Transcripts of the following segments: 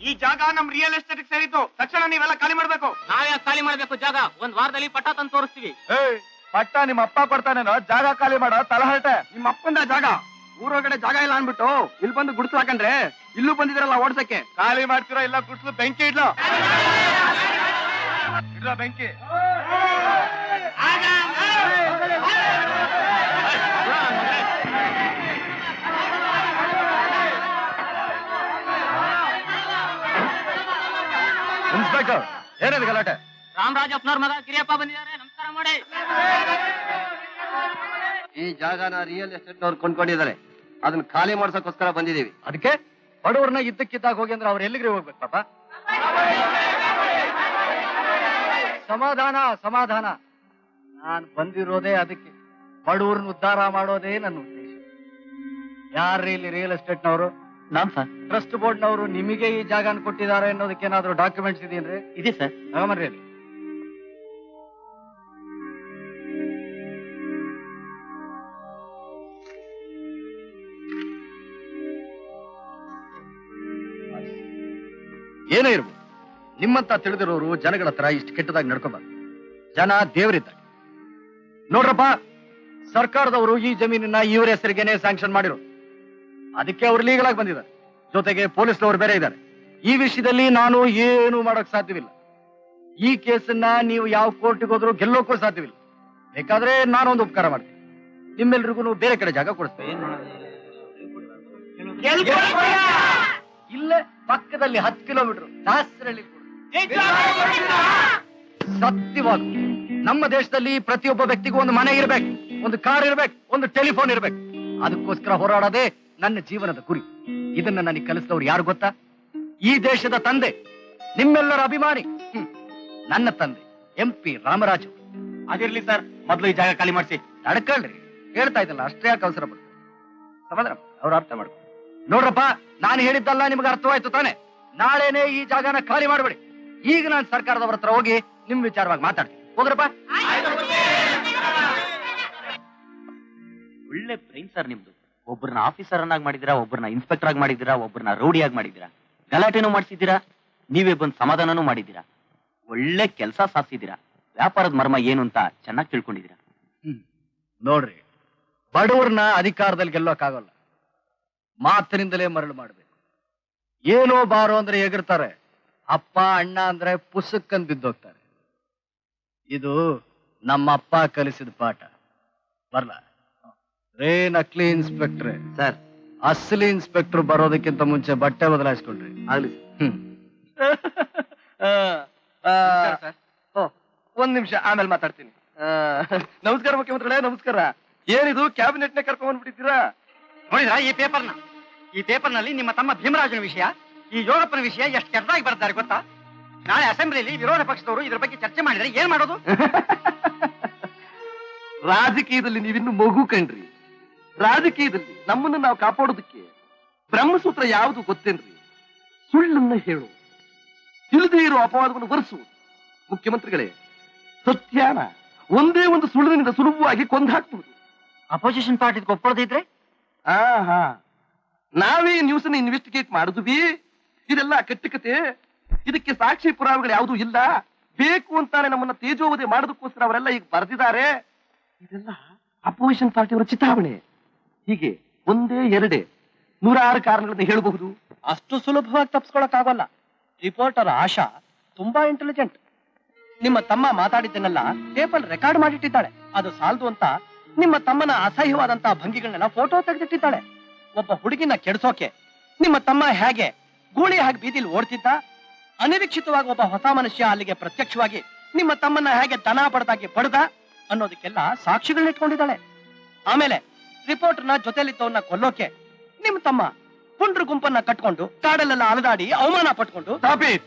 ಈ ಜಾಗ ನಮ್ ರಿಯಲ್ ಎಸ್ಟೇಟ್ ಸೇರಿತ್ತು. ತಕ್ಷಣ ನೀವೆಲ್ಲ ಖಾಲಿ ಮಾಡ್ಬೇಕು. ನಾವೇ ಖಾಲಿ ಮಾಡ್ಬೇಕು ಜಾಗ? ಒಂದ್ ವಾರದಲ್ಲಿ ಪಟ್ಟ ತಂದು ತೋರಿಸ್ತೀವಿ. ಪಟ್ಟ ನಿಮ್ಮ ಅಪ್ಪ ಕೊಡ್ತಾನೇನೋ, ಜಾಗ ಖಾಲಿ ಮಾಡೋ ತಲಹರಟೆ. ನಿಮ್ಮ ಅಪ್ಪಂದ ಜಾಗ ಊರೊಳಗಡೆ ಜಾಗ ಇಲ್ಲ ಅನ್ಬಿಟ್ಟು ಇಲ್ಲಿ ಬಂದು ಗುಡ್ಸು ಹಾಕಂಡ್ರೆ ಇಲ್ಲೂ ಬಂದಿದ್ರಲ್ಲ ಓಡ್ಸಕ್ಕೆ. ಖಾಲಿ ಮಾಡ್ತಿರೋ ಇಲ್ಲ ಗುಡ್ಸು ಬೆಂಕಿ ಇಡ್ಲೋ ಬೆಂಕಿ. ಇನ್ಸ್ಪೆಕ್ಟರ್ ಏನಿದೆ ಗಲಾಟೆ? ರಾಮರಾಜಪ್ಪನವ್ರ ಮಗ ಗಿರಿಯಪ್ಪ ಬಂದಿದ್ದಾರೆ, ನಮಸ್ಕಾರ ಮಾಡಿ. ಈ ಜಾಗನ ರಿಯಲ್ ಎಸ್ಟೇಟ್ ನವ್ರು ಕೊಂಡ್ಕೊಂಡಿದ್ದಾರೆ, ಅದನ್ನ ಖಾಲಿ ಮಾಡ್ಸಕ್ಕೋಸ್ಕರ ಬಂದಿದೀವಿ. ಅದಕ್ಕೆ ಬಡವ್ರನ್ನ ಇದ್ದಕ್ಕಿದ್ದಾಗ ಹೋಗಿ ಅಂದ್ರೆ ಅವ್ರು ಎಲ್ಲಿಗೆ ಹೋಗ್ಬೇಕು ಪಾಪ? ಸಮಾಧಾನ ಸಮಾಧಾನ. ನಾನ್ ಬಂದಿರೋದೇ ಅದಕ್ಕೆ, ಬಡವ್ರನ್ನ ಉದ್ಧಾರ ಮಾಡೋದೇ ನನ್ನ ಉದ್ದೇಶ. ಯಾರ್ರೀ ಇಲ್ಲಿ ರಿಯಲ್ ಎಸ್ಟೇಟ್ನವರು? ನಾನ್ ಸರ್. ಟ್ರಸ್ಟ್ ಬೋರ್ಡ್ನವರು ನಿಮಗೆ ಈ ಜಾಗನ ಕೊಟ್ಟಿದ್ದಾರೆ ಅನ್ನೋದಕ್ಕೆ ಏನಾದ್ರು ಡಾಕ್ಯುಮೆಂಟ್ಸ್ ಇದೆಯೇನ್ರಿ? ಇದೆ ಸರ್. ತಗೊಂಬನ್ರಿ ಅಲ್ಲಿ. ಏನೇ ಇರ್ಬೋದು, ನಿಮ್ಮಂತ ತಿಳಿದಿರೋರು ಜನಗಳ ಹತ್ರ ಇಷ್ಟು ಕೆಟ್ಟದಾಗಿ ನಡ್ಕೋಬಾರ್ದು. ಜನ ದೇವರಿದ್ದಾಗ ನೋಡ್ರಪ್ಪ, ಸರ್ಕಾರದವರು ಈ ಜಮೀನನ್ನ ಇವ್ರ ಹೆಸರಿಗೆನೆ ಸ್ಯಾಂಕ್ಷನ್ ಮಾಡಿರೋ, ಅದಕ್ಕೆ ಅವ್ರು ಲೀಗಲ್ ಆಗಿ ಬಂದಿದ್ದಾರೆ. ಜೊತೆಗೆ ಪೊಲೀಸ್ನವರು ಬೇರೆ ಇದ್ದಾರೆ. ಈ ವಿಷಯದಲ್ಲಿ ನಾನು ಏನು ಮಾಡೋಕ್ ಸಾಧ್ಯವಿಲ್ಲ. ಈ ಕೇಸನ್ನ ನೀವು ಯಾವ ಕೋರ್ಟಿಗೆ ಹೋದ್ರೂ ಗೆಲ್ಲೋಕ್ಕೂ ಸಾಧ್ಯವಿಲ್ಲ. ಬೇಕಾದ್ರೆ ನಾನೊಂದು ಉಪಕಾರ ಮಾಡ್ತೀನಿ, ನಿಮ್ಮೆಲ್ರಿಗೂ ಬೇರೆ ಕಡೆ ಜಾಗ ಕೊಡಿಸ್ತೇನೆ. ಇಲ್ಲೇ ಪಕ್ಕದಲ್ಲಿ 10 ಕಿಲೋಮೀಟರ್ ದಾಸರಳ್ಳಿ. ಸತ್ಯವಾದ ನಮ್ಮ ದೇಶದಲ್ಲಿ ಪ್ರತಿಯೊಬ್ಬ ವ್ಯಕ್ತಿಗೂ ಒಂದು ಮನೆ ಇರ್ಬೇಕು, ಒಂದು ಕಾರ್ ಇರ್ಬೇಕು, ಒಂದು ಟೆಲಿಫೋನ್ ಇರ್ಬೇಕು. ಅದಕ್ಕೋಸ್ಕರ ಹೋರಾಡೋದೇ ನನ್ನ ಜೀವನದ ಗುರಿ. ಇದನ್ನ ನನಗೆ ಕಲಿಸಿದವ್ರು ಯಾರು ಗೊತ್ತಾ? ಈ ದೇಶದ ತಂದೆ, ನಿಮ್ಮೆಲ್ಲರ ಅಭಿಮಾನಿ, ನನ್ನ ತಂದೆ MP ರಾಮರಾಜು. ಅದಿರ್ಲಿ ಸರ್, ಮೊದ್ಲು ಈ ಜಾಗ ಖಾಲಿ ಮಾಡಿಸಿ. ನಡ್ಕಳ್ರಿ, ಹೇಳ್ತಾ ಇದ್ದಲ್ಲ, ಅಷ್ಟೇ ಯಾಕೆ ಅವಸರ ಪಡ್ತಾರೆ? ಸಮಾಧಾನ, ಅವ್ರು ಅರ್ಥ ಮಾಡ್ಕೊ. ನೋಡ್ರಪ್ಪ, ನಾನು ಹೇಳಿದ್ದಲ್ಲ ನಿಮ್ಗೆ ಅರ್ಥವಾಯ್ತು ತಾನೆ? ನಾಳೆನೆ ಈ ಜಾಗನ ಖಾಲಿ ಮಾಡ್ಬೇಡಿ. ಈಗ ನಾನು ಸರ್ಕಾರದವ್ರ ಹತ್ರ ಹೋಗಿ ನಿಮ್ ವಿಚಾರವಾಗಿ ಮಾತಾಡ್ತೀನಿ. ಹೋಗ್ರಪ್ಪ. ಒಳ್ಳೆ ಬ್ರೈನ್ ಸರ್ ನಿಮ್ದು. ಒಬ್ಬರನ್ನ ಆಫೀಸರ್ ಅನ್ನಾಗಿ ಮಾಡಿದಿರಾ, ಒಬ್ಬರನ್ನ ಇನ್ಸ್ಪೆಕ್ಟರ್ ಆಗಿ ಮಾಡಿದಿರಾ, ಒಬ್ಬರನ್ನ ರೌಡಿಯಾಗಿ ಮಾಡಿದಿರಾ, ಗಲಾಟೆನೂ ಮಾಡಿಸಿದ್ದೀರಾ, ನೀವೇ ಬಂದು ಸಮಾಧಾನನೂ ಮಾಡಿದ್ದೀರಾ. ಒಳ್ಳೆ ಕೆಲಸ ಸಾಧಿಸಿದ್ದೀರಾ. ವ್ಯಾಪಾರದ ಮರ್ಮ ಏನು ಅಂತ ಚೆನ್ನಾಗಿ ತಿಳ್ಕೊಂಡಿದ್ದೀರಾ. ನೋಡ್ರಿ, ಬಡವ್ರನ್ನ ಅಧಿಕಾರದಲ್ಲಿ ಗೆಲ್ಲೋಕ್ಕಾಗಲ್ಲ, ಮಾತಿನಿಂದಲೇ ಮರಳು ಮಾಡ್ಬೇಕು. ಏನೋ ಬಾರೋ ಅಂದ್ರೆ ಎಗರ್ತಾರೆ, ಅಪ್ಪ ಅಣ್ಣ ಅಂದ್ರೆ ಪುಸ್ತಕಂದ್ ಬಿದ್ದೋಗ್ತಾರೆ. ಇದು ನಮ್ಮ ಅಪ್ಪ ಕಲಿಸಿದ ಪಾಠ. ಬರ್ಲ ರೇ ನಕ್ಲಿ ಇನ್ಸ್ಪೆಕ್ಟ್ರೆ ಸರ್, ಅಸಲಿ ಇನ್ಸ್ಪೆಕ್ಟರ್ ಬರೋದಕ್ಕಿಂತ ಮುಂಚೆ ಬಟ್ಟೆ ಬದಲಾಯಿಸ್ಕೊಳ್ರಿ. ಆಗ್ಲಿ ಸರ್. ಒಂದ್ ನಿಮಿಷ, ಆಮೇಲೆ ಮಾತಾಡ್ತೀನಿ. ನಮಸ್ಕಾರ ಮುಖ್ಯಮಂತ್ರಿಗಳೇ, ನಮಸ್ಕಾರ. ಏನಿದು ಕ್ಯಾಬಿನೆಟ್ ನೇ ಕರ್ಕೊಂಡ್ ಬಂದ್ಬಿಟ್ಟಿದ್ದೀರಾ? ನೋಡಿದ್ರಾ ಈ ಪೇಪರ್ನಲ್ಲಿ ನಿಮ್ಮ ತಮ್ಮ ಭೀಮರಾಜನ ವಿಷಯ, ಈ ಯೋಗಪ್ಪನ ವಿಷಯ ಎಷ್ಟು ಕೆಟ್ಟದಾಗಿ ಬರ್ತಾರೆ ಗೊತ್ತಾ? ನಾಳೆ ಅಸೆಂಬ್ಲಿಯಲ್ಲಿ ವಿರೋಧ ಪಕ್ಷದವರು ಇದ್ರ ಬಗ್ಗೆ ಚರ್ಚೆ ಮಾಡಿದ್ರೆ ಏನ್ ಮಾಡೋದು? ರಾಜಕೀಯದಲ್ಲಿ ನೀವಿನ್ನು ಮಗು ಕಣ್ರಿ. ರಾಜಕೀಯದಲ್ಲಿ ನಮ್ಮನ್ನು ನಾವು ಕಾಪಾಡೋದಕ್ಕೆ ಬ್ರಹ್ಮಸೂತ್ರ ಯಾವುದು ಗೊತ್ತೇನ್ರಿ? ಸುಳ್ಳನ್ನ ಹೇಳು, ತಿಳಿದೇ ಇರೋ ಅಪವಾದವನ್ನು ಹೊರಿಸುವುದು. ಮುಖ್ಯಮಂತ್ರಿಗಳೇ, ಸತ್ಯಾನ ಒಂದೇ ಒಂದು ಸುಳ್ಳಿನಿಂದ ಸುಲಭವಾಗಿ ಕೊಂದು ಹಾಕ್ಬಹುದು. ಅಪೋಸಿಷನ್ ಪಾರ್ಟಿ ಒಪ್ಪೋದಿದ್ರೆ ನಾವೇ ನ್ಯೂಸ್ ಅನ್ನ ಇನ್ವೆಸ್ಟಿಗೇಟ್ ಮಾಡುದು ಬಿ. ಇದೆಲ್ಲ ಕಟ್ಟುಕತೆ, ಇದಕ್ಕೆ ಸಾಕ್ಷಿ ಪುರಾವೆಗಳು ಯಾವುದೂ ಇಲ್ಲ. ಬೇಕು ಅಂತಾನೆ ನಮ್ಮನ್ನ ತೇಜೋವಧೆ ಮಾಡೋದಕ್ಕೋಸ್ಕರ ಅವರೆಲ್ಲ ಈಗ ಬರೆದಿದ್ದಾರೆ. ಇದೆಲ್ಲ ಅಪೋಸಿಷನ್ ಪಾರ್ಟಿಯವರ ಚಿತಾವಣೆ. ಹೀಗೆ ಒಂದೇ ಎರಡೇ 106 ಕಾರಣಗಳನ್ನ ಹೇಳಬಹುದು. ಅಷ್ಟು ಸುಲಭವಾಗಿ ತಪ್ಪಿಸ್ಕೊಳಕ್ಕಾಗಲ್ಲ. ರಿಪೋರ್ಟರ್ ಆಶಾ ತುಂಬಾ ಇಂಟೆಲಿಜೆಂಟ್. ನಿಮ್ಮ ತಮ್ಮ ಮಾತಾಡಿದ್ದನ್ನೆಲ್ಲ ಟೇಪಲ್ ರೆಕಾರ್ಡ್ ಮಾಡಿಟ್ಟಿದ್ದಾಳೆ. ಅದು ಸಾಲದು ಅಂತ ನಿಮ್ಮ ತಮ್ಮನ ಅಸಹ್ಯವಾದಂತಹ ಭಂಗಿಗಳನ್ನೆಲ್ಲ ಫೋಟೋ ತೆಗೆದಿಟ್ಟಿದ್ದಾಳೆ. ಒಬ್ಬ ಹುಡುಗಿನ ಕೆಡಿಸೋಕೆ ನಿಮ್ಮ ತಮ್ಮ ಹೇಗೆ ಗೂಳಿ ಹಾಗೆ ಬೀದಿಲಿ ಓಡ್ತಿದ್ದ, ಅನಿರೀಕ್ಷಿತವಾಗಿ ಒಬ್ಬ ಹೊಸ ಮನುಷ್ಯ ಅಲ್ಲಿಗೆ ಪ್ರತ್ಯಕ್ಷವಾಗಿ ನಿಮ್ಮ ತಮ್ಮನ್ನ ಹೇಗೆ ದನ ಬಡದಾಗಿ ಬಡದ ಅನ್ನೋದಕ್ಕೆಲ್ಲ ಸಾಕ್ಷಿಗಳನ್ನ ಇಟ್ಕೊಂಡಿದ್ದಾಳೆ. ಆಮೇಲೆ ರಿಪೋರ್ಟರ್ನ ಜೊತೆಲಿದ್ದವನ್ನ ಕೊಲ್ಲೋಕೆ ನಿಮ್ಮ ತಮ್ಮ ಪುಂಡ್ರ ಗುಂಪನ್ನ ಕಟ್ಕೊಂಡು ಕಾಡಲ್ಲೆಲ್ಲ ಅಲದಾಡಿ ಅವಮಾನ ಪಟ್ಕೊಂಡು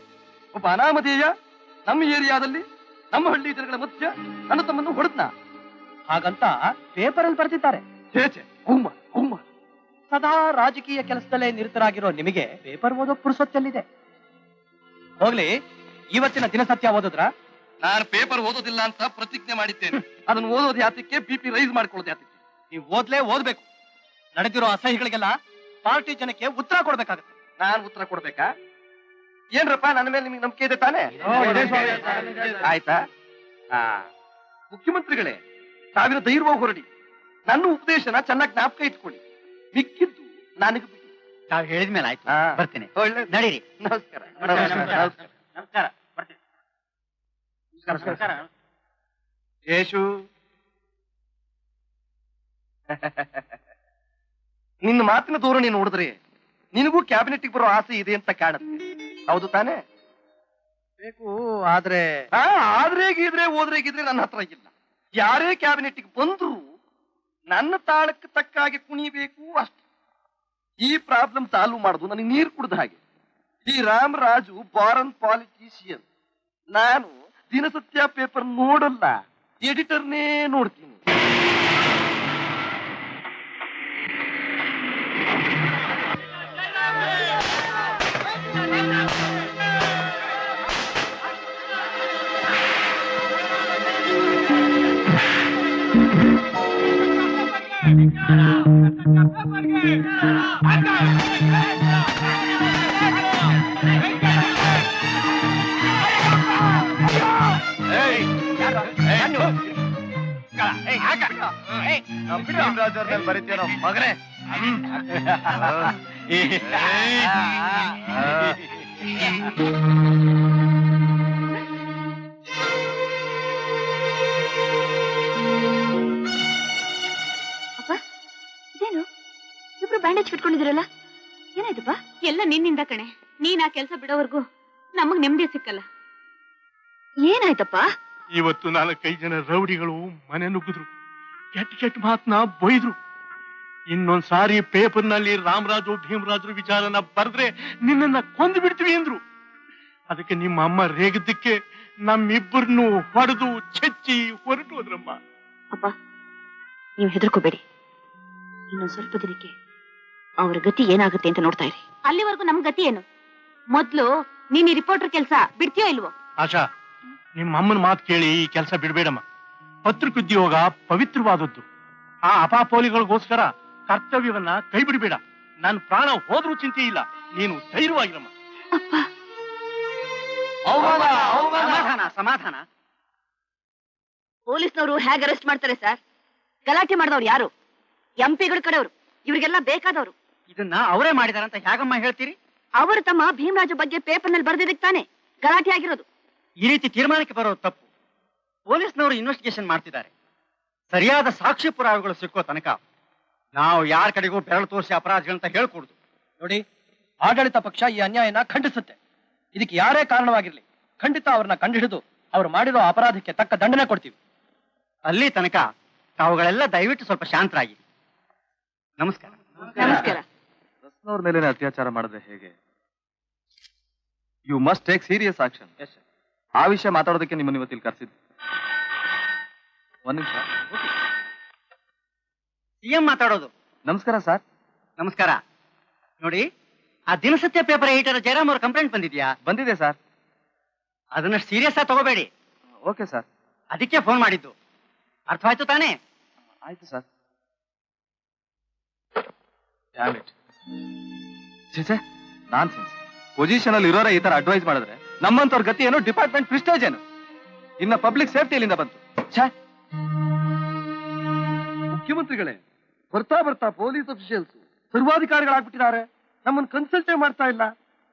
ಒಬ್ಬ ಅನಾಮಧೇಯ ನಮ್ಮ ಏರಿಯಾದಲ್ಲಿ ನಮ್ಮ ಹಳ್ಳಿ ಜನಗಳ ಮಧ್ಯ ನನ್ನ ತಮ್ಮನ್ನು ಹೊಡೆದ್ನ ಹಾಗಂತ ಪೇಪರ್ ಅಲ್ಲಿ ಬರ್ತಿದ್ದಾರೆ. ಸದಾ ರಾಜಕೀಯ ಕೆಲಸದಲ್ಲೇ ನಿರತರಾಗಿರೋ ನಿಮಗೆ ಪೇಪರ್ ಓದೋ ಪುರುಸೊತ್ತಲ್ಲಿದೆ. ಹೋಗ್ಲಿ, ಇವತ್ತಿನ ದಿನಸತ್ಯ ಓದಿದ್ರ? ನಾನು ಪೇಪರ್ ಓದೋದಿಲ್ಲ ಅಂತ ಪ್ರತಿಜ್ಞೆ ಮಾಡಿದ್ದೇನೆ. ಅದನ್ನು ಓದೋದು ಯಾತಕ್ಕೆ, BP ರೈಸ್ ಮಾಡ್ಕೊಳ್ಳೋದು ಯಾತಕ್ಕೆ? ನೀವು ಓದ್ಬೇಕು. ನಡೆದಿರೋ ಅಸಹ್ಯಗಳಿಗೆಲ್ಲ ಪಾರ್ಟಿ ಜನಕ್ಕೆ ಉತ್ತರ ಕೊಡ್ಬೇಕಾಗತ್ತೆ. ನಾನು ಉತ್ತರ ಕೊಡ್ಬೇಕಾ? ಏನ್ರಪ್ಪ ನನ್ನ ಮೇಲೆ ನಿಮ್ಗೆ ನಂಬಿಕೆ ಇದೆ ತಾನೇ? ಆಯ್ತಾ? ಮುಖ್ಯಮಂತ್ರಿಗಳೇ, ಸಾವಿರ ಧೈರ್ಯವಾಗಿ ಹೊರಡಿ. ನನ್ನ ಉಪದೇಶನ ಚೆನ್ನಾಗಿ ಜ್ಞಾಪಕ ಇಟ್ಕೊಳ್ಳಿ. ಮಿಕ್ಕಿದ್ದು ನನಗೆ ಬಿಡಿ. ತಾವ್ ಹೇಳಿದ್ಮೇಲೆ ಆಯ್ತು, ಬರ್ತೀನಿ. ಒಳ್ಳೆ ನಡೀರಿ. ನಮಸ್ಕಾರ. ನಮಸ್ಕಾರ, ಬರ್ತೀನಿ. ನಮಸ್ಕಾರ. ಯೇಶು, ನಿನ್ನ ಮಾತಿನ ಧೋರಣೆ ನೋಡಿದ್ರೆ ನಿನಗೂ ಕ್ಯಾಬಿನೆಟ್ ಬರೋ ಆಸೆ ಇದೆ ಅಂತ ಕಾಣುತ್ತೆ. ಹೌದು ತಾನೇ? ಬೇಕು, ಆದ್ರೆ ಆದ್ರೆ ಗೀದ್ರೆ ಹೋದ್ರೆ ಗೀದ್ರೆ ನನ್ನ ಹತ್ರ ಇಲ್ಲ. ಯಾರೇ ಕ್ಯಾಬಿನೆಟ್ ಬಂದ್ರು ನನ್ನ ತಾಳಕ್ಕೆ ತಕ್ಕಾಗಿ ಕುಣಿಬೇಕು ಅಷ್ಟೇ. ಈ ಪ್ರಾಬ್ಲಮ್ ಸಾಲ್ವ್ ಮಾಡುದು ನನಗೆ ನೀರು ಕುಡ್ದ ಹಾಗೆ. ಈ ರಾಮರಾಜು ಫಾರನ್ ಪಾಲಿಟಿಷಿಯನ್. ನಾನು ದಿನಸತ್ಯ ಪೇಪರ್ ನೋಡಲ್ಲ, ಎಡಿಟರ್ನೇ ನೋಡ್ತೀನಿ. ಬರೀತೀನೋ ಮಗನೇ. ಇದೇನು ಇಬ್ರು ಬ್ಯಾಂಡೇಜ್ ಕಟ್ಕೊಂಡಿದ್ದೀರಲ್ಲ, ಏನಾಯ್ತಪ್ಪ? ಎಲ್ಲ ನಿನ್ನಿಂದ ಕಣೆ. ನೀನ್ ಆ ಕೆಲಸ ಬಿಡೋವರೆಗೂ ನಮಗ್ ನೆಮ್ಮದಿ ಸಿಕ್ಕಲ್ಲ. ಏನಾಯ್ತಪ್ಪ? ಇವತ್ತು 4-5 ಜನ ರೌಡಿಗಳು ಮನೆ ನುಗ್ಗಿದ್ರು, ಕೆಟ್ಟ ಮಾತನ್ನ ಬೈದ್ರು. ಇನ್ನೊಂದ್ ಸಾರಿ ಪೇಪರ್ನಲ್ಲಿ ರಾಮರಾಜು ಭೀಮರಾಜರು ವಿಚಾರನ ಬರೆದ್ರೆ ನಿನ್ನನ್ನ ಕೊಂದು ಬಿಡ್ತೀವಿ ಅಂದ್ರು. ಅದಕ್ಕೆ ನಿಮ್ಮ ಅಮ್ಮ ರೇಗದಕ್ಕೆ ನಮ್ಮಿಬ್ಬರನ್ನು ಹೊಡೆದು ಚೆಚ್ಚಿ ಹೊರಟು ಹೋದ್ರಮ್ಮ. ಅಪ್ಪ, ನೀವು ಹೆದರ್ಕೋಬೇಡಿ. ಇನ್ನೊಂದ್ ಸ್ವಲ್ಪ ದಿನಕ್ಕೆ ಅವ್ರ ಗತಿ ಏನಾಗುತ್ತೆ ಅಂತ ನೋಡ್ತಾ ಇರಿ. ಅಲ್ಲಿವರೆಗೂ ನಮ್ ಗತಿ ಏನು? ಮೊದ್ಲು ನೀನ್ ಈ ರಿಪೋರ್ಟರ್ ಕೆಲಸ ಬಿಡ್ತೀಯೋ ಇಲ್ವೋ? ಆಶಾ, ನಿಮ್ಮ ಅಮ್ಮನ ಮಾತು ಕೇಳಿ ಈ ಕೆಲಸ ಬಿಡ್ಬೇಡಮ್ಮ. ಪತ್ರಿಕೋದ್ಯೋಗ ಪವಿತ್ರವಾದದ್ದು. ಆ ಅಪಾಪೋಲಿಗಳಿಗೋಸ್ಕರ ಕರ್ತವ್ಯವನ್ನ ಕೈ ಬಿಡಬೇಡ. ನನ್ನ ಪ್ರಾಣ ಹೋದ್ರೂ ಚಿಂತೆ ಇಲ್ಲ, ನೀನು ಧೈರ್ಯವಾಗಿರಮ್ಮ. ಅಪ್ಪ, ಸಮಾಧಾನ, ಸಮಾಧಾನ. ಪೊಲೀಸ್ನವರು ಹೇಗೆ ಅರೆಸ್ಟ್ ಮಾಡ್ತಾರೆ ಸರ್? ಗಲಾಟೆ ಮಾಡಿದವ್ರು ಯಾರು? ಎಂಪಿಗಳ ಕಡೆಯವರು, ಇವ್ರಿಗೆಲ್ಲ ಬೇಕಾದವರು. ಇದನ್ನ ಅವರೇ ಮಾಡಿದಾರಂತ ಹೇಗಮ್ಮ ಹೇಳ್ತೀರಿ? ಅವರು ತಮ್ಮ ಭೀಮರಾಜು ಬಗ್ಗೆ ಪೇಪರ್ನಲ್ಲಿ ಬರ್ದಿದ್ದಕ್ಕೆ ತಾನೆ ಗಲಾಟೆ ಆಗಿರೋದು. ಈ ರೀತಿ ತೀರ್ಮಾನಕ್ಕೆ ಬರೋದು ತಪ್ಪು. ಪೊಲೀಸ್ನವರು ಇನ್ವೆಸ್ಟಿಗೇಷನ್ ಮಾಡ್ತಿದ್ದಾರೆ. ಸರಿಯಾದ ಸಾಕ್ಷಿ ಪುರಾವೆಗಳು ಸಿಕ್ಕೋ ತನಕ ನಾವು ಯಾರ ಕಡೆಗೂ ಬೆರಳು ತೋರಿಸಿ ಅಪರಾಧಿಗಳಂತ ಹೇಳ್ಕೊಡುದು. ನೋಡಿ, ಆಡಳಿತ ಪಕ್ಷ ಈ ಅನ್ಯಾಯನ ಖಂಡಿಸುತ್ತೆ. ಇದಕ್ಕೆ ಯಾರೇ ಕಾರಣವಾಗಿರ್ಲಿ, ಖಂಡಿತ ಅವ್ರನ್ನ ಕಂಡುಹಿಡಿದು ಅವ್ರು ಮಾಡಿರೋ ಅಪರಾಧಕ್ಕೆ ತಕ್ಕ ದಂಡನೆ ಕೊಡ್ತೀವಿ. ಅಲ್ಲಿ ತನಕ ತಾವುಗಳೆಲ್ಲ ದಯವಿಟ್ಟು ಸ್ವಲ್ಪ ಶಾಂತರಾಗಿ. ನಮಸ್ಕಾರ. ನಮಸ್ಕಾರ. ರಸ್ನವ್ರ ಮೇಲೆ ಅತ್ಯಾಚಾರ ಮಾಡಿದ್ರೆ ಹೇಗೆ? You must take serious action. ಆ ವಿಷಯ ಮಾತಾಡೋದಕ್ಕೆ ನಿಮ್ಮನ್ನು ಇವತ್ತಿಲ್ಲಿ ಕರೆಸಿದ್ದು. ಒಂದ್ ನಿಮಿಷ. ಸಿಎಂ ಮಾತಾಡೋದು. ನಮಸ್ಕಾರ ಸರ್. ನಮಸ್ಕಾರ. ನೋಡಿ, ಆ ದಿನಸತ್ಯ ಪೇಪರ್ ಎಡಿಟರ್ ಜಯರಾಮ್ ಅವ್ರ ಕಂಪ್ಲೇಂಟ್ ಬಂದಿದ್ಯಾ? ಬಂದಿದೆ ಸರ್. ಅದನ್ನ ಸೀರಿಯಸ್ ಆಗಿ ತಗೋಬೇಡಿ. Okay sir. ಅದಕ್ಕೆ ಫೋನ್ ಮಾಡಿದ್ದು. ಅರ್ಥವಾಯ್ತು ತಾನೇ? ಆಯ್ತು ಸರ್. ನಾನ್ಸೆನ್ಸ್. ಪೊಸಿಷನ್ ಅಲ್ಲಿ ಇರೋರ ಈ ತರ ಅಡ್ವೈಸ್ ಮಾಡಿದ್ರೆ ನಮ್ಮಂತವ್ರ ಗತಿ ಏನು? ಡಿಪಾರ್ಟ್ಮೆಂಟ್ ಪ್ರಿಸ್ಟೇಜ್ ಏನು? ಇನ್ನ ಪಬ್ಲಿಕ್ ಸೇಫ್ಟಿ ಎಲ್ಲಿಂದ ಬಂತು? ಮುಖ್ಯಮಂತ್ರಿಗಳೇ, ಬರ್ತಾ ಬರ್ತಾ ಪೊಲೀಸ್ ಅಫಿಷಿಯಲ್ಸ್ ಸರ್ವಾಧಿಕಾರಿಗಳಾಗ್ಬಿಟ್ಟಿದ್ದಾರೆ. ನಮ್ಮನ್ನು ಕನ್ಸಲ್ಟೇ ಮಾಡ್ತಾ ಇಲ್ಲ.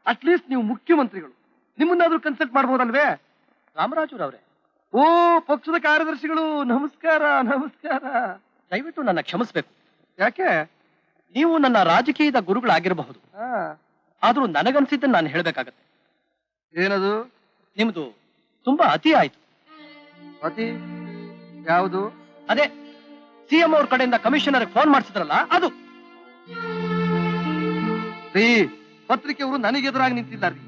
ಅಟ್ಲೀಸ್ಟ್ ನೀವು ಮುಖ್ಯಮಂತ್ರಿಗಳು, ನಿಮ್ಮನ್ನಾದ್ರೂ ಕನ್ಸಲ್ಟ್ ಮಾಡ್ಬೋದಲ್ವೇ? ರಾಮರಾಜುರವ್ರೆ, ಓ, ಪಕ್ಷದ ಕಾರ್ಯದರ್ಶಿಗಳು, ನಮಸ್ಕಾರ. ನಮಸ್ಕಾರ. ದಯವಿಟ್ಟು ನನ್ನ ಕ್ಷಮಿಸ್ಬೇಕು. ಯಾಕೆ? ನೀವು ನನ್ನ ರಾಜಕೀಯದ ಗುರುಗಳಾಗಿರಬಹುದು, ಆದ್ರೂ ನನಗನ್ಸಿದ್ದನ್ನು ನಾನು ಹೇಳ್ಬೇಕಾಗತ್ತೆ. ಏನದು? ನಿಮ್ದು ತುಂಬಾ ಅತಿ ಆಯ್ತು. ಅತಿ ಯಾವುದು? ಅದೇ ಸಿಎಂ ಅವ್ರ ಕಡೆಯಿಂದ ಕಮಿಷನರ್ ಫೋನ್ ಮಾಡಿಸಿದ್ರಲ್ಲ, ಅದು. ರೀ, ಪತ್ರಿಕೆಯವರು ನನಗೆ ಎದುರಾಗಿ ನಿಂತಿದ್ದಾರೆ,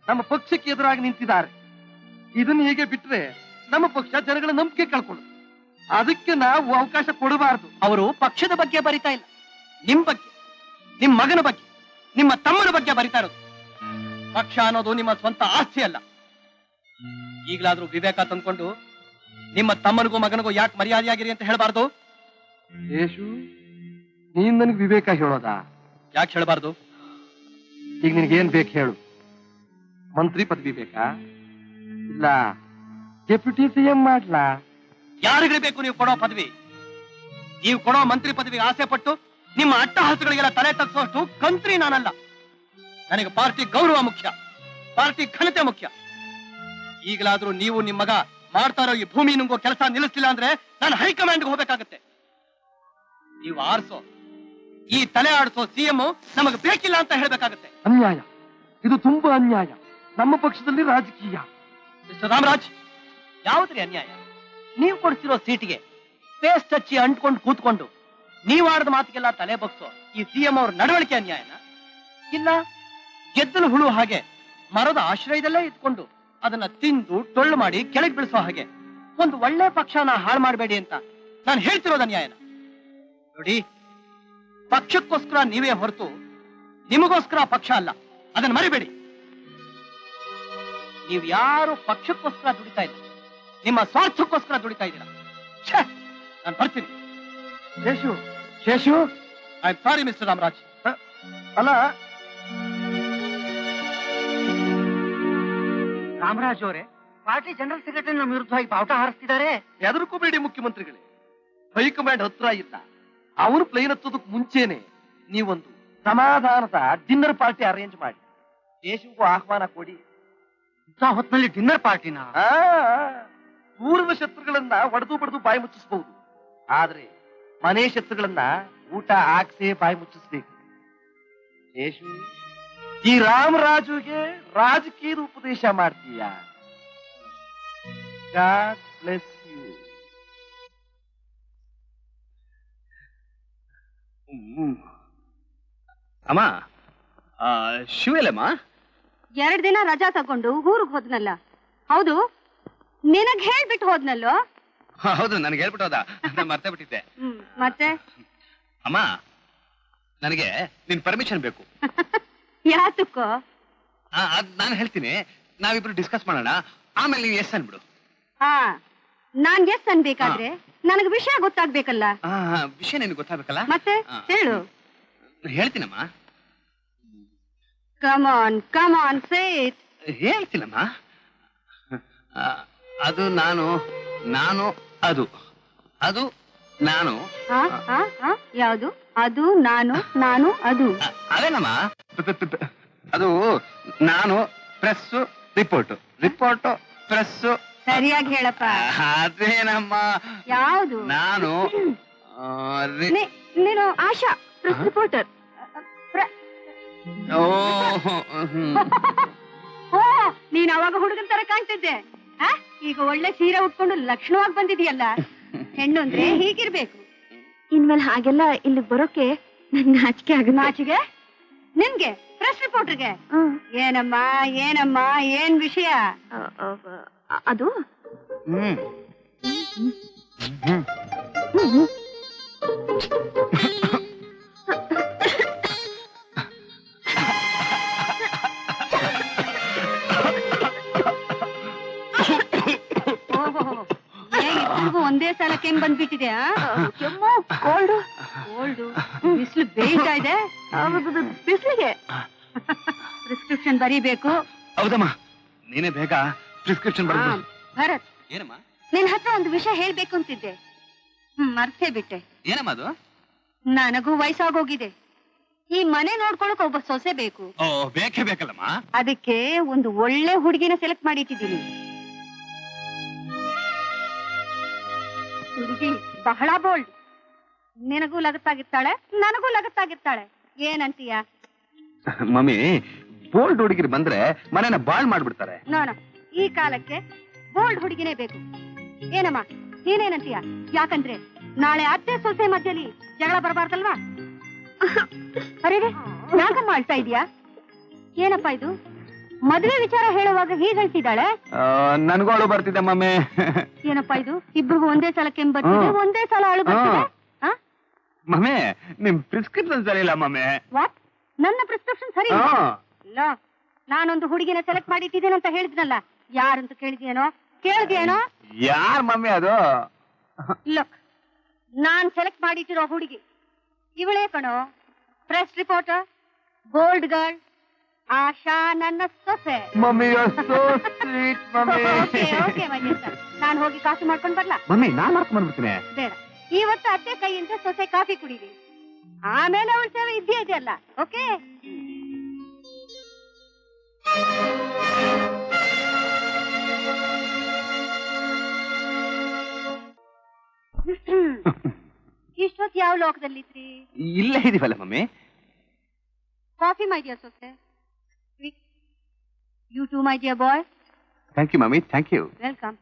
ನಮ್ಮ ಪಕ್ಷಕ್ಕೆ ಎದುರಾಗಿ ನಿಂತಿದ್ದಾರೆ. ಇದನ್ನ ಹೀಗೆ ಬಿಟ್ರೆ ನಮ್ಮ ಪಕ್ಷ ಜನಗಳ ನಂಬಿಕೆ ಕಳ್ಕೊಳ್ಳು. ಅದಕ್ಕೆ ನಾವು ಅವಕಾಶ ಕೊಡಬಾರದು. ಅವರು ಪಕ್ಷದ ಬಗ್ಗೆ ಬರಿತಾ ಇಲ್ಲ, ನಿಮ್ ಬಗ್ಗೆ, ನಿಮ್ ಮಗನ ಬಗ್ಗೆ, ನಿಮ್ಮ ತಮ್ಮನ ಬಗ್ಗೆ ಬರಿತಾ ಇರೋದು. ಪಕ್ಷ ಅನ್ನೋದು ನಿಮ್ಮ ಸ್ವಂತ ಆಸ್ತಿ ಅಲ್ಲ. ಈಗಲಾದ್ರೂ ವಿವೇಕ ತಂದ್ಕೊಂಡು ನಿಮ್ಮ ತಮ್ಮನಿಗೂ ಮಗನಿಗೂ ಯಾಕೆ ಮರ್ಯಾದೆಯಾಗಿರಿ ಅಂತ ಹೇಳಬಾರ್ದು? ಯೇಶು, ನೀನ್ ನನಗೆ ವಿವೇಕ ಹೇಳೋದಾ? ಯಾಕೆ ಹೇಳಬಾರ್ದು? ಈಗ ನಿನಗೇನ್ ಬೇಕು ಹೇಳು. ಮಂತ್ರಿ ಪದವಿ ಬೇಕಾ ಇಲ್ಲ ಡೆಪ್ಯೂಟಿ ಸಿಎಂ ಮಾಡ್ಲಾ? ಯಾರಿಗೂ ಬೇಕು ನೀವು ಕೊಡೋ ಪದವಿ? ನೀವು ಕೊಡೋ ಮಂತ್ರಿ ಪದವಿಗೆ ಆಸೆ ಪಟ್ಟು ನಿಮ್ಮ ಅಟ್ಟಹಾಸಗಳಿಗೆಲ್ಲ ತಲೆ ತಗ್ಸೋಷ್ಟು ಕಂತ್ರಿ ನಾನಲ್ಲ. ನನಗೆ ಪಾರ್ಟಿ ಗೌರವ ಮುಖ್ಯ, ಪಾರ್ಟಿ ಘನತೆ ಮುಖ್ಯ. ಈಗಲಾದ್ರೂ ನೀವು ನಿಮ್ಮ ಮಗ ಮಾಡ್ತಾ ಇರೋ ಈ ಭೂಮಿ ನುಂಗೋ ಕೆಲಸ ನಿಲ್ಲಿಸ್ತಿಲ್ಲ ಅಂದ್ರೆ ನಾನು ಹೈಕಮಾಂಡ್ಗೆ ಹೋಗ್ಬೇಕಾಗತ್ತೆ. ನೀವು ಆರಿಸೋ ಈ ತಲೆ ಆಡಿಸೋ ಸಿಎಂ ನಮಗೆ ಬೇಕಿಲ್ಲ ಅಂತ ಹೇಳ್ಬೇಕಾಗತ್ತೆ. ಅನ್ಯಾಯ, ಇದು ತುಂಬಾ ಅನ್ಯಾಯ. ನಮ್ಮ ಪಕ್ಷದಲ್ಲಿ ರಾಜಕೀಯ. ಮಿಸ್ಟರ್ ರಾಮರಾಜ್, ಯಾವುದ್ರಿ ಅನ್ಯಾಯ? ನೀವು ಕೊಡ್ತಿರೋ ಸೀಟಿಗೆ ಪೇಸ್ಟ್ ಹಚ್ಚಿ ಅಂಟ್ಕೊಂಡು ಕೂತ್ಕೊಂಡು ನೀವು ಆಡದ ಮಾತಿಗೆಲ್ಲ ತಲೆ ಬಗ್ಸೋ ಈ ಸಿಎಂ ಅವ್ರ ನಡವಳಿಕೆ ಅನ್ಯಾಯನ? ಇಲ್ಲ ಗೆದ್ದಲು ಹುಳು ಹಾಗೆ ಮರದ ಆಶ್ರಯದಲ್ಲೇ ಇದ್ಕೊಂಡು ಅದನ್ನ ತಿಂದು ಟೊಳ್ಳು ಮಾಡಿ ಕೆಳಗೆ ಬೀಳಿಸೋ ಹಾಗೆ ಒಂದು ಒಳ್ಳೆ ಪಕ್ಷನ ಹಾಳು ಮಾಡಬೇಡಿ ಅಂತ ನಾನು ಹೇಳ್ತಿರೋದು ಅನ್ಯಾಯನ? ನೋಡಿ, ಪಕ್ಷಕ್ಕೋಸ್ಕರ ನೀವೇ ಹೊರತು ನಿಮಗೋಸ್ಕರ ಪಕ್ಷ ಅಲ್ಲ, ಅದನ್ನ ಮರಿಬೇಡಿ. ನೀವು ಯಾರು ಪಕ್ಷಕ್ಕೋಸ್ಕರ ದುಡಿತಾ ಇಲ್ಲ, ನಿಮ್ಮ ಸ್ವಾರ್ಥಕ್ಕೋಸ್ಕರ ದುಡಿತಾ ಇದ್ದೀರಾ. ನಾನು ಬರ್ತೀನಿ. Sheshu Sheshu I am sorry mister Ramaraj. ಅಲ್ಲ ರಾಮರಾಜ್ ಅವರೇ, ಪಾರ್ಟಿ ಜನರಲ್ ಸೆಕ್ರೆಟರಿ ನಮ್ಮ ವಿರುದ್ಧವಾಗಿ ಬಾವುಟ ಹಾರಿಸ್ತಿದ್ದಾರೆ. ಹೆದರ್ಕೋಬೇಡಿ ಮುಖ್ಯಮಂತ್ರಿಗಳೇ, ಹೈಕಮಾಂಡ್ ಹತ್ರ ಇಲ್ಲ. ಅವರು ಪ್ಲೇನ್ ಹತ್ತೋದಕ್ಕೆ ಮುಂಚೆನೆ ನೀವೊಂದು ಸಮಾಧಾನದ ಡಿನ್ನರ್ ಪಾರ್ಟಿ ಅರೇಂಜ್ ಮಾಡಿ ದೇಶಕ್ಕೂ ಆಹ್ವಾನ ಕೊಡಿ. ಹೊತ್ತಿನಲ್ಲಿ ಡಿನ್ನರ್ ಪಾರ್ಟಿನ? ದೂರದ ಶತ್ರುಗಳನ್ನ ಒಡೆದು ಬಡಿದು ಬಾಯಿ ಮುಚ್ಚಿಸಬಹುದು, ಆದ್ರೆ ಮನೆ ಶತ್ರುಗಳನ್ನ ಊಟ ಹಾಕ್ಸೇ ಬಾಯಿ ಮುಚ್ಚಿಸ್ಬೇಕು. ಯೇಶು, ಈ ರಾಮರಾಜುಗೆ ರಾಜಕೀಯದ ಉಪದೇಶ ಮಾಡ್ತೀಯ? God bless you. ಅಮ್ಮ, ಶಿವಲ್ಲಮ್ಮ 2 ದಿನ ರಜಾ ತಗೊಂಡು ಊರಿಗೆ ಹೋದ್ನಲ್ಲ. ಹೌದು, ನಿನಗ್ ಹೇಳ್ಬಿಟ್ಟು ಹೋದ್ನಲ್ಲೋ? ಹೌದು, ನನಗೆ ಹೇಳ್ಬಿಟ್ಟು ಹೋದ, ಮರ್ತೇ ಬಿಟ್ಟಿದ್ದೆ. ಮತ್ತೆ ಅಮ್ಮ, ನನಗೆ ನಿನ್ ಪರ್ಮಿಷನ್ ಬೇಕು. ಯಾತಕ್ಕೋ? ಅದ್ ನಾನು ಹೇಳ್ತೀನಿ, ನಾವಿಬ್ರು ಡಿಸ್ಕಸ್ ಮಾಡೋಣ, ಆಮೇಲೆ ನೀವು ಎಸ್ ಅನ್ಬಿಡು. ನಾನ್ ಎಸ್ ಅನ್ಬೇಕಾದ್ರೆ ನನಗೆ ವಿಷಯ ಗೊತ್ತಾಗ್ಬೇಕಲ್ಲ. ವಿಷಯ ನಿನಗೆ ಗೊತ್ತಾಗಬೇಕಲ್ಲ? ಮತ್ತೆ ಹೇಳು. ಹೇಳ್ತೀನಮ್ಮ. Come on say it. ಹೇಳ್ತೀನಮ್ಮ. ಅದು ನಾನು ಅದು ನಾನು. ಯಾವುದು? ಅದು ನಾನು ಅದು ಅದೇನಮ್ಮ, ಅದು ನಾನು ಪ್ರೆಸ್ ರಿಪೋರ್ಟ್ ಪ್ರೆಸ್. ಸರಿಯಾಗಿ ಹೇಳಪ್ಪ. ಅದೇನಮ್ಮ, ಯಾವುದು? ನಾನು ನೀನು ಆಶಾ ಪ್ರೆಸ್ ರಿಪೋರ್ಟರ್. ನೀನ್ ಅವಾಗ ಹುಡುಗನ್ ತರ ಕಾಣ್ತಿದ್ದೆ, ಈಗ ಒಳ್ಳೆ ಸೀರೆ ಉಟ್ಕೊಂಡು ಲಕ್ಷಣವಾಗಿ ಬಂದಿದೀಯಲ್ಲ. ಹೆಣ್ಣು ಅಂದ್ರೆ ಹೀಗಿರ್ಬೇಕು. ಇನ್ಮೇಲೆ ಹಾಗೆಲ್ಲ ಇಲ್ಲಿ ಬರೋಕೆ ನಾಚಿಕೆ ನಾಚಿಕೆ ನಿನ್ಗೆ? ಪ್ರೆಸ್ ರಿಪೋರ್ಟರ್ಗೆ ಏನಮ್ಮ ಏನ್ ವಿಷಯ? ಅದು ಒಂದೇ ಸಲ ಕೆಮ್ಮು ಬಂದ್ಬಿಟ್ಟಿದೆ. ಕೆಮ್ಮು, ಕೋಲ್ಡು ಬಿಸಿಲು ಬೇಯ್ತಾ ಇದೆ. ಬಿಸಿಲಿಗೆ ಪ್ರಿಸ್ಕ್ರಿಪ್ಷನ್ ಬರೀಬೇಕು. ಹೌದಮ್ಮ, ನೀನೇ ಬೇಗ ಪ್ರಿಸ್ಕ್ರಿಪ್ಷನ್ ಬರೆದು. ಭರತ್, ಏನಮ್ಮ? ನಿನ್ ಹತ್ರ ಒಂದು ವಿಷಯ ಹೇಳ್ಬೇಕು ಅಂತಿದ್ದೆ, ಮರ್ತೇ ಬಿಟ್ಟೆ. ಏನಮ್ಮ ಅದು? ನನಗೂ ವಯಸ್ಸಾಗೋಗಿದೆ. ಈ ಮನೆ ನೋಡ್ಕೊಳಕ್ ಒಬ್ಬ ಸೊಸೆ ಬೇಕು. ಬೇಕೇ ಬೇಕಲ್ಲಮ್ಮ. ಅದಕ್ಕೆ ಒಂದು ಒಳ್ಳೆ ಹುಡುಗಿನ ಸೆಲೆಕ್ಟ್ ಮಾಡಿಟ್ಟಿದ್ದೀನಿ. ಹುಡುಗಿ ಬಹಳ ಬೋಲ್ಡ್, ನಿನಗೂ ಲಗತ್ತಾಗಿರ್ತಾಳೆ, ನನಗೂ ಲಗತ್ತಾಗಿರ್ತಾಳೆ. ಏನಂತೀಯ? ಮಮ್ಮಿ, ಬೋಲ್ಡ್ ಹುಡುಗಿರು ಬಂದ್ರೆ ಮನೆನ ಬಾಳ್ ಮಾಡ್ಬಿಡ್ತಾರೆ. ನಾನು ಈ ಕಾಲಕ್ಕೆ ಬೋಲ್ಡ್ ಹುಡುಗಿನೇ ಬೇಕು. ಏನಮ್ಮ, ನೀನೇನಂತೀಯ? ಯಾಕಂದ್ರೆ ನಾಳೆ ಅತ್ತೆ ಸೊಸೆ ಮಧ್ಯದಲ್ಲಿ ಜಗಳ ಬರಬಾರ್ದಲ್ವಾ? ಅರೇ, ಯಾಕಮ್ಮ ಅಳ್ತಾ ಇದೀಯಾ? ಏನಪ್ಪಾ ಇದು? ಮದುವೆ ವಿಚಾರ ಹೇಳುವಾಗ ಹೀಗೆ ಹೇಳ್ತಿದ್ದಾಳೆ. ನನ್ಗೋಳು ಬರ್ತಿದ್ದೆ ಮಮ್ಮಿ. ಏನಪ್ಪಾ ಇದು? ಇಬ್ರಿಗೂ ಒಂದೇ ಸಲ ಕೆಮ್ಮು ಬರ್ತಿದೆ, ಒಂದೇ ಸಲ ಅಳು ಬರ್ತಿದೆ. ಮಮ್ಮಿ, ನಿಮ್ ಪ್ರಿಸ್ಕ್ರಿಪ್ಷನ್ ಸರಿ ಇಲ್ಲ ಮಮ್ಮಿ. ವಾಟ್? ನನ್ನ ಪ್ರಿಸ್ಕ್ರಿಪ್ಷನ್ ಸರಿ ಇಲ್ಲ? ನಾನೊಂದು ಹುಡುಗಿನ ಸೆಲೆಕ್ಟ್ ಮಾಡಿಟ್ಟಿದ್ದೇನೆ ಅಂತ ಹೇಳಿದ್ನಲ್ಲ, ಯಾರಂತ ಕೇಳಿದ್ಯೇನೋ? ಯಾರ್ ಮಮ್ಮಿ ಅದು? ಲುಕ್, ನಾನ್ ಸೆಲೆಕ್ಟ್ ಮಾಡಿಟ್ಟಿರೋ ಹುಡುಗಿ ಇವಳೇ ಕಣೋ. ಪ್ರೆಸ್ ರಿಪೋರ್ಟರ್, ಬೋಲ್ಡ್ ಗರ್ಲ್, ಆಶಾ ನನ್ನ ಸೊಸೆ. Mummy sweet mummy. ಓಕೆ ನಾನು ಹೋಗಿ ಕಾಫಿ ಮಾಡ್ಕೊಂಡ್ ಬರ್ಲಾ? ಮಮ್ಮಿ ನಾನ್ ಮಾಡ್ಕೊಂಡ್ ಬಂದ್ಬಿಡ್ತೀನಿ. ಬೇಡ, ಇವತ್ತು ಅತ್ತೆ ಕೈಯಿಂದ ಸೊಸೆ ಕಾಫಿ ಕುಡೀರಿ, ಆಮೇಲೆ ಅವಳ ಸೇವೆ ಇದ್ದೇ ಇದೆಯಲ್ಲ. ಓಕೆ. ಇಷ್ಟೊತ್ತು ಯಾವ ಲೋಕದಲ್ಲಿದ್ರಿ? ಇಲ್ಲೇ ಇದೀವಲ್ಲ ಮಮ್ಮಿ. ಕಾಫಿ ಮೈ ಡಿಯರ್ ಸೊಸೆ. You too my dear boy. Thank you mummy, thank you. Welcome.